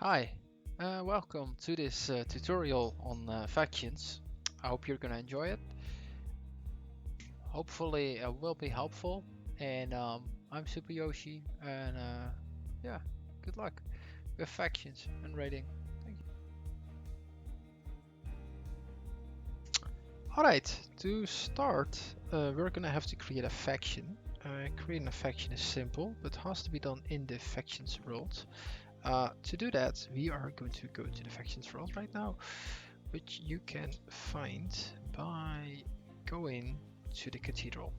Hi, welcome to this tutorial on factions. I hope you're gonna enjoy it. Hopefully it will be helpful. And I'm Super Yoshi, and yeah, good luck with factions and raiding. Thank you. Alright, to start, we're gonna have to create a faction. Creating a faction is simple, but has to be done in the factions world. To do that, we are going to go to the factions world right now, which you can find by going to the cathedral,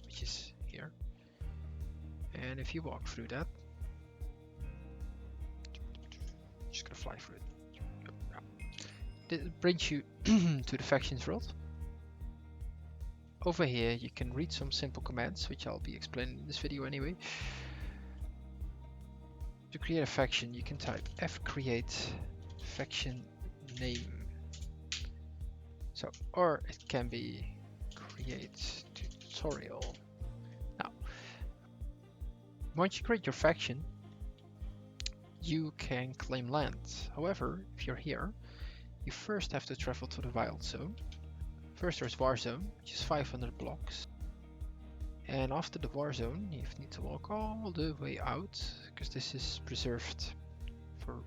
which is here. And if you walk through that, just gonna fly through it. It brings you to the factions world. Over here, you can read some simple commands, which I'll be explaining in this video anyway. To create a faction, you can type f-create faction name. So, or it can be create tutorial. Now, once you create your faction, you can claim land. However, if you're here, you first have to travel to the wild zone. First there's war zone, which is 500 blocks. And after the war zone, you need to walk all the way out, because this is preserved for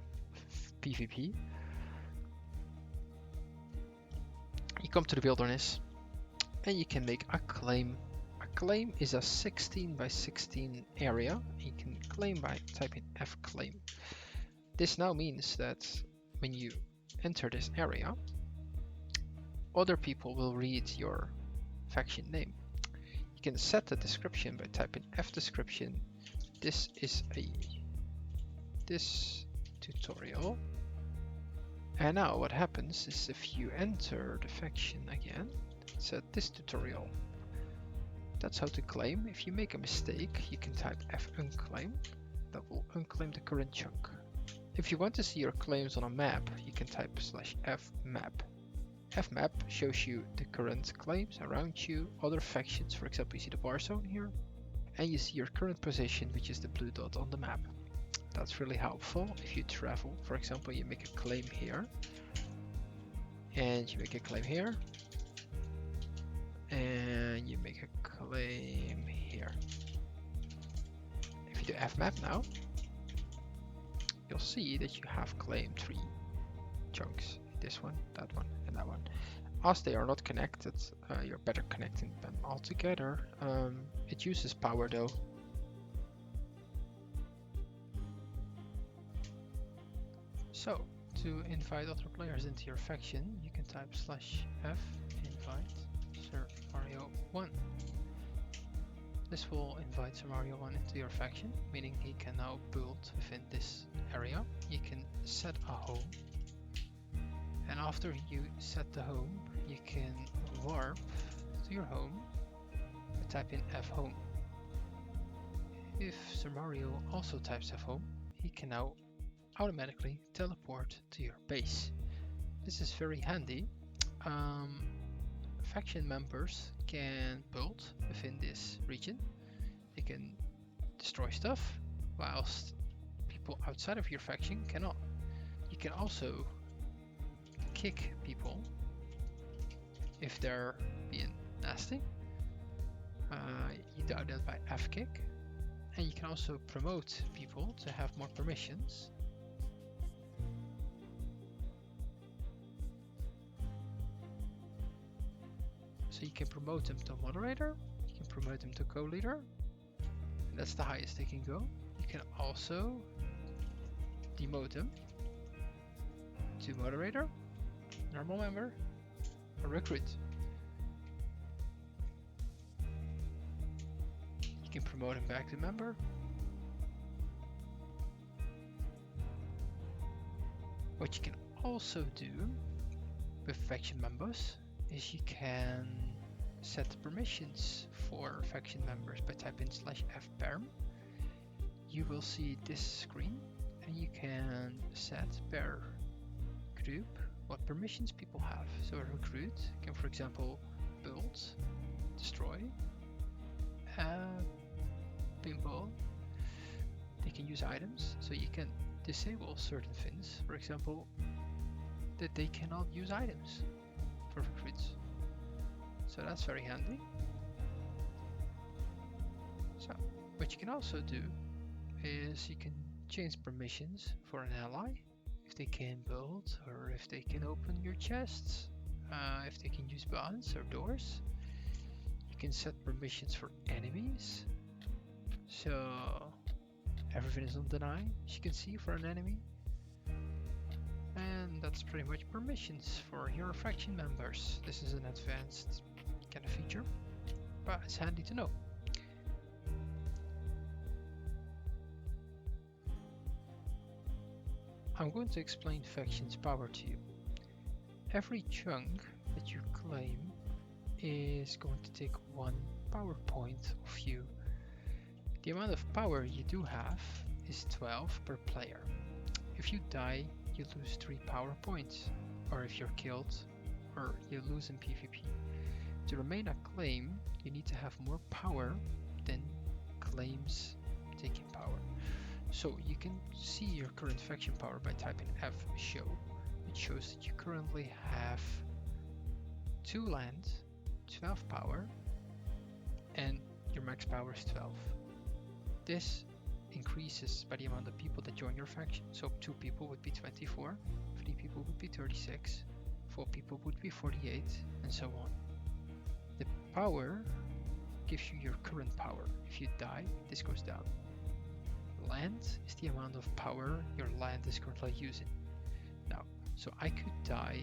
PvP. You come to the wilderness, and you can make a claim. A claim is a 16 by 16 area. You can claim by typing f-claim. This now means that when you enter this area, other people will read your faction name. You can set the description by typing f-description. This tutorial. And now what happens is if you enter the faction again, it said this tutorial. That's how to claim. If you make a mistake, you can type f-unclaim. That will unclaim the current chunk. If you want to see your claims on a map, you can type /fmap. Fmap shows you the current claims around you, other factions. For example, you see the war zone here, and you see your current position, which is the blue dot on the map. That's really helpful if you travel. For example, you make a claim here, and you make a claim here, and you make a claim here. If you do fmap now, you'll see that you have claimed 3 chunks. This one, that one, and that one. As they are not connected, you're better connecting them all together. It uses power though. So, to invite other players into your faction, you can type /f invite Sir Mario 1. This will invite Sir Mario 1 into your faction, meaning he can now build within this area. You can set a home. And after you set the home, you can warp to your home by typing f-home. If Sir Mario also types f-home, he can now automatically teleport to your base. This is very handy. Faction members can build within this region. They can destroy stuff, whilst people outside of your faction cannot. You can also kick people if they're being nasty. You do that by f-kick, and you can also promote people to have more permissions. So you can promote them to moderator, you can promote them to co-leader, and that's the highest they can go. You can also demote them to moderator, normal member, or recruit. You can promote him back to member. What you can also do with faction members is you can set the permissions for faction members by typing /fperm. You will see this screen, and you can set per group what permissions people have. So a recruit can, for example, build, destroy, pinball. They can use items, so you can disable certain things. For example, that they cannot use items for recruits. So that's very handy. So what you can also do is you can change permissions for an ally, if they can build or if they can open your chests, if they can use buttons or doors. You can set permissions for enemies, so everything is on deny, as you can see, for an enemy. And that's pretty much permissions for your faction members. This is an advanced kind of feature, but it's handy to know. I'm going to explain faction's power to you. Every chunk that you claim is going to take 1 power point of you. The amount of power you do have is 12 per player. If you die, you lose 3 power points, or if you're killed, or you lose in PvP. To remain a claim, you need to have more power than claims taking power. So you can see your current faction power by typing F_show. It shows that you currently have 2 land, 12 power, and your max power is 12. This increases by the amount of people that join your faction. So 2 people would be 24, 3 people would be 36, 4 people would be 48, and so on. The power gives you your current power. If you die, this goes down. Land is the amount of power your land is currently using. Now, so I could die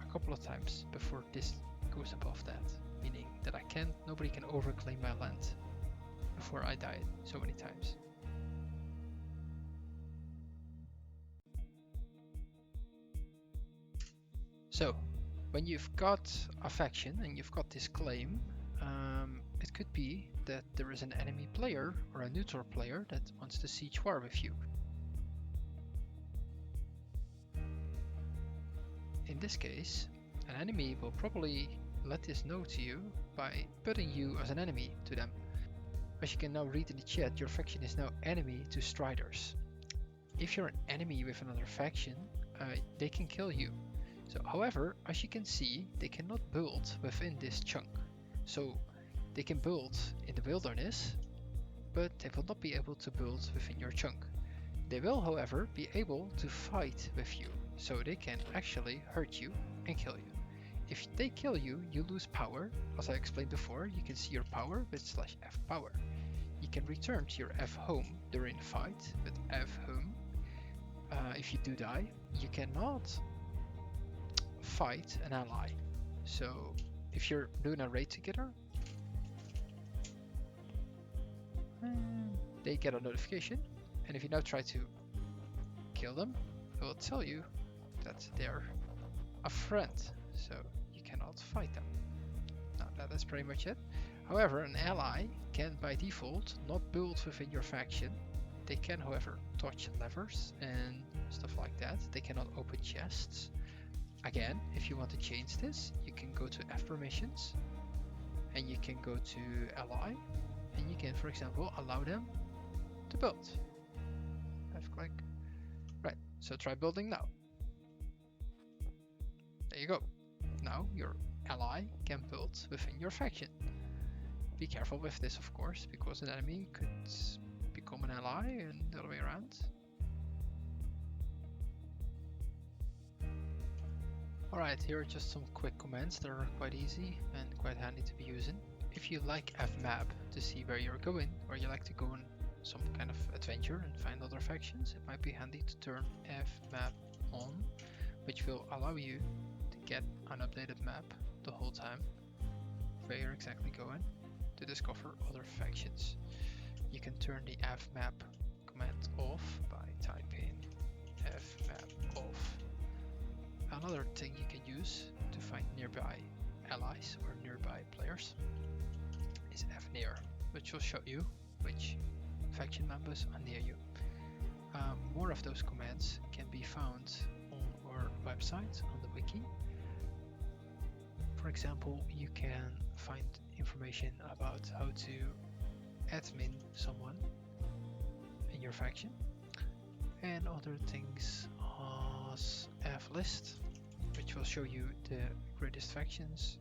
a couple of times before this goes above that, meaning that nobody can overclaim my land before I died so many times. So, when you've got a faction and you've got this claim, it could be that there is an enemy player or a neutral player that wants to siege war with you. In this case, an enemy will probably let this know to you by putting you as an enemy to them. As you can now read in the chat, your faction is now enemy to Striders. If you're an enemy with another faction, they can kill you. So, however, as you can see, they cannot build within this chunk. So they can build in the wilderness, but they will not be able to build within your chunk. They will, however, be able to fight with you, so they can actually hurt you and kill you. If they kill you, you lose power. As I explained before, you can see your power with /F power. You can return to your F home during the fight with F home. If you do die, you cannot fight an ally. So if you're doing a raid together, they get a notification, and if you now try to kill them, it will tell you that they're a friend, so you cannot fight them. Now that is pretty much it. However, an ally can by default not build within your faction. They can, however, touch levers and stuff like that. They cannot open chests. Again, if you want to change this, you can go to F permissions, and you can go to ally, and you can, for example, allow them to build. Left click. Right, so try building now. There you go. Now your ally can build within your faction. Be careful with this, of course, because an enemy could become an ally and the other way around. Alright, here are just some quick comments that are quite easy and quite handy to be using. If you like fmap to see where you're going, or you like to go on some kind of adventure and find other factions, it might be handy to turn fmap on, which will allow you to get an updated map the whole time where you're exactly going to discover other factions. You can turn the fmap command off by typing fmap off. Another thing you can use to find nearby allies or nearby players is fnear, which will show you which faction members are near you. More of those commands can be found on our website, on the wiki. For example, you can find information about how to admin someone in your faction. and other things as F list, which will show you the greatest factions.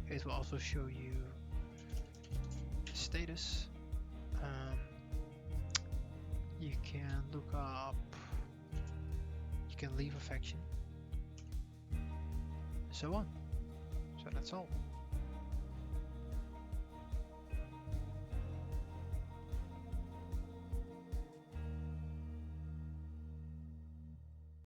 It will also show you status. You can look up, you can leave a faction, and so on. So that's all.